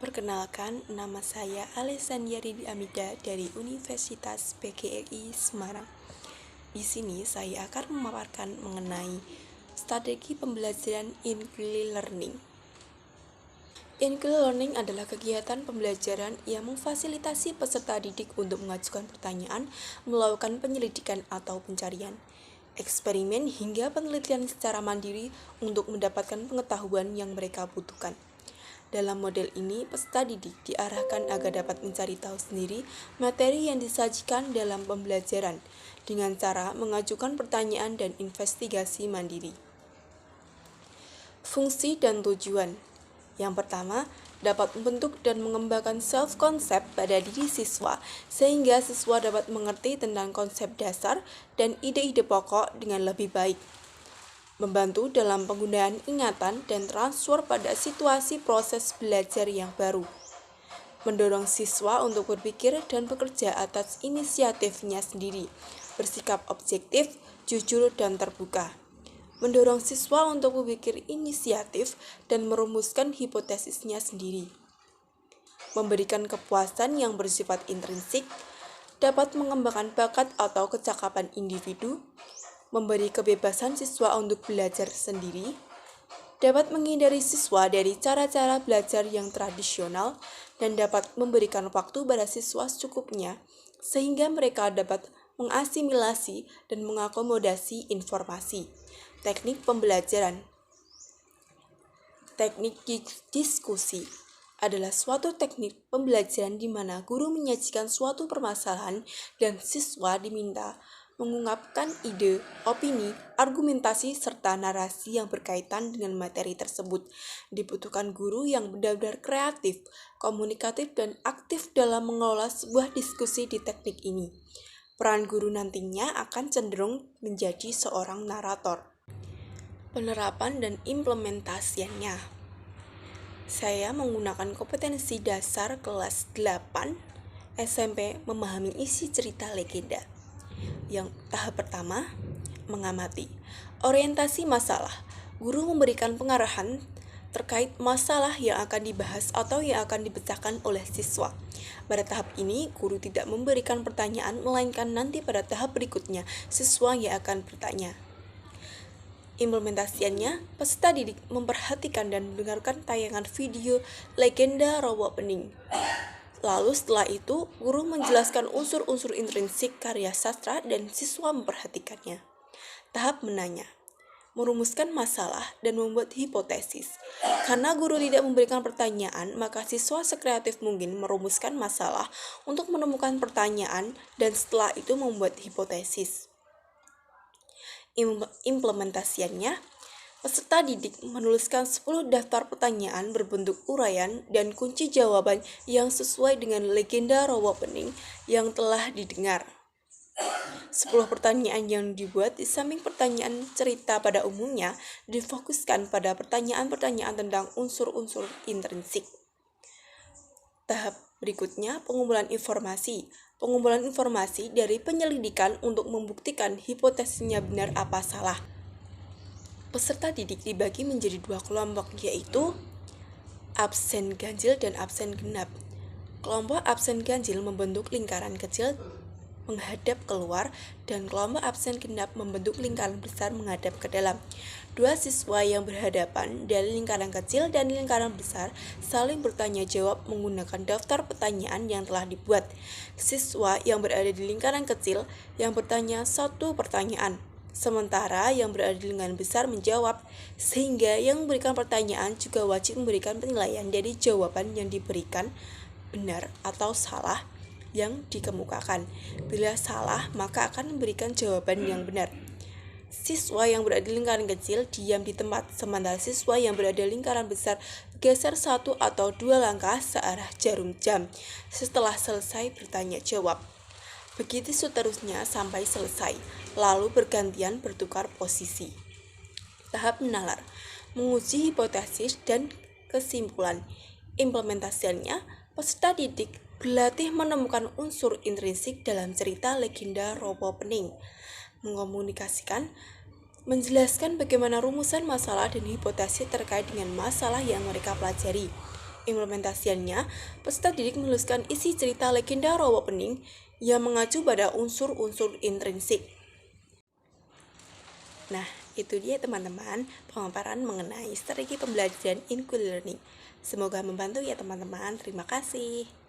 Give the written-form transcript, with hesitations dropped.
Perkenalkan, nama saya Alessandra Amida dari Universitas PGRI Semarang. Di sini saya akan memaparkan mengenai strategi pembelajaran inclusive learning. Inclusive learning adalah kegiatan pembelajaran yang memfasilitasi peserta didik untuk mengajukan pertanyaan, melakukan penyelidikan atau pencarian, eksperimen hingga penelitian secara mandiri untuk mendapatkan pengetahuan yang mereka butuhkan. Dalam model ini, peserta didik diarahkan agar dapat mencari tahu sendiri materi yang disajikan dalam pembelajaran dengan cara mengajukan pertanyaan dan investigasi mandiri. Fungsi dan tujuan. Yang pertama, dapat membentuk dan mengembangkan self-concept pada diri siswa sehingga siswa dapat mengerti tentang konsep dasar dan ide-ide pokok dengan lebih baik. Membantu dalam penggunaan ingatan dan transfer pada situasi proses belajar yang baru. Mendorong siswa untuk berpikir dan bekerja atas inisiatifnya sendiri, bersikap objektif, jujur, dan terbuka. Mendorong siswa untuk berpikir inisiatif dan merumuskan hipotesisnya sendiri. Memberikan kepuasan yang bersifat intrinsik, dapat mengembangkan bakat atau kecakapan individu, memberi kebebasan siswa untuk belajar sendiri, dapat menghindari siswa dari cara-cara belajar yang tradisional, dan dapat memberikan waktu pada siswa secukupnya sehingga mereka dapat mengasimilasi dan mengakomodasi informasi. Teknik pembelajaran. Teknik diskusi adalah suatu teknik pembelajaran di mana guru menyajikan suatu permasalahan dan siswa diminta mengungkapkan ide, opini, argumentasi, serta narasi yang berkaitan dengan materi tersebut. Dibutuhkan guru yang benar-benar kreatif, komunikatif, dan aktif dalam mengelola sebuah diskusi di teknik ini. Peran guru nantinya akan cenderung menjadi seorang narator. Penerapan dan implementasiannya. Saya menggunakan kompetensi dasar kelas 8 SMP memahami isi cerita legenda. Yang tahap pertama, mengamati. Orientasi masalah. Guru memberikan pengarahan terkait masalah yang akan dibahas atau yang akan dipecahkan oleh siswa. Pada tahap ini, guru tidak memberikan pertanyaan, melainkan nanti pada tahap berikutnya, siswa yang akan bertanya. Implementasiannya, peserta didik memperhatikan dan mendengarkan tayangan video legenda Rowo Pening. Lalu setelah itu, guru menjelaskan unsur-unsur intrinsik karya sastra dan siswa memperhatikannya. Tahap menanya, merumuskan masalah dan membuat hipotesis. Karena guru tidak memberikan pertanyaan, maka siswa sekreatif mungkin merumuskan masalah untuk menemukan pertanyaan dan setelah itu membuat hipotesis. Implementasiannya, peserta didik menuliskan 10 daftar pertanyaan berbentuk uraian dan kunci jawaban yang sesuai dengan legenda Rowo Pening yang telah didengar. 10 pertanyaan yang dibuat di samping pertanyaan cerita pada umumnya difokuskan pada pertanyaan-pertanyaan tentang unsur-unsur intrinsik. Tahap berikutnya, pengumpulan informasi. Pengumpulan informasi dari penyelidikan untuk membuktikan hipotesisnya benar apa salah. Peserta didik dibagi menjadi 2 kelompok, yaitu absen ganjil dan absen genap. Kelompok absen ganjil membentuk lingkaran kecil menghadap keluar dan kelompok absen genap membentuk lingkaran besar menghadap ke dalam. 2 siswa yang berhadapan dari lingkaran kecil dan lingkaran besar saling bertanya jawab menggunakan daftar pertanyaan yang telah dibuat. Siswa yang berada di lingkaran kecil yang bertanya 1 pertanyaan, sementara yang berada di lingkaran besar menjawab, sehingga yang memberikan pertanyaan juga wajib memberikan penilaian dari jawaban yang diberikan benar atau salah yang dikemukakan. Bila salah, maka akan memberikan jawaban yang benar. Siswa yang berada di lingkaran kecil diam di tempat, sementara siswa yang berada di lingkaran besar geser 1 atau 2 langkah searah jarum jam setelah selesai bertanya jawab. Begitu seterusnya sampai selesai, lalu bergantian bertukar posisi. Tahap menalar, menguji hipotesis dan kesimpulan. Implementasinya, peserta didik berlatih menemukan unsur intrinsik dalam cerita legenda Rowo Pening, mengomunikasikan, menjelaskan bagaimana rumusan masalah dan hipotesis terkait dengan masalah yang mereka pelajari, implementasiannya, peserta didik menuliskan isi cerita legenda Rawa Pening yang mengacu pada unsur-unsur intrinsik. Nah, itu dia teman-teman pemaparan mengenai strategi pembelajaran in learning. Semoga membantu ya teman-teman. Terima kasih.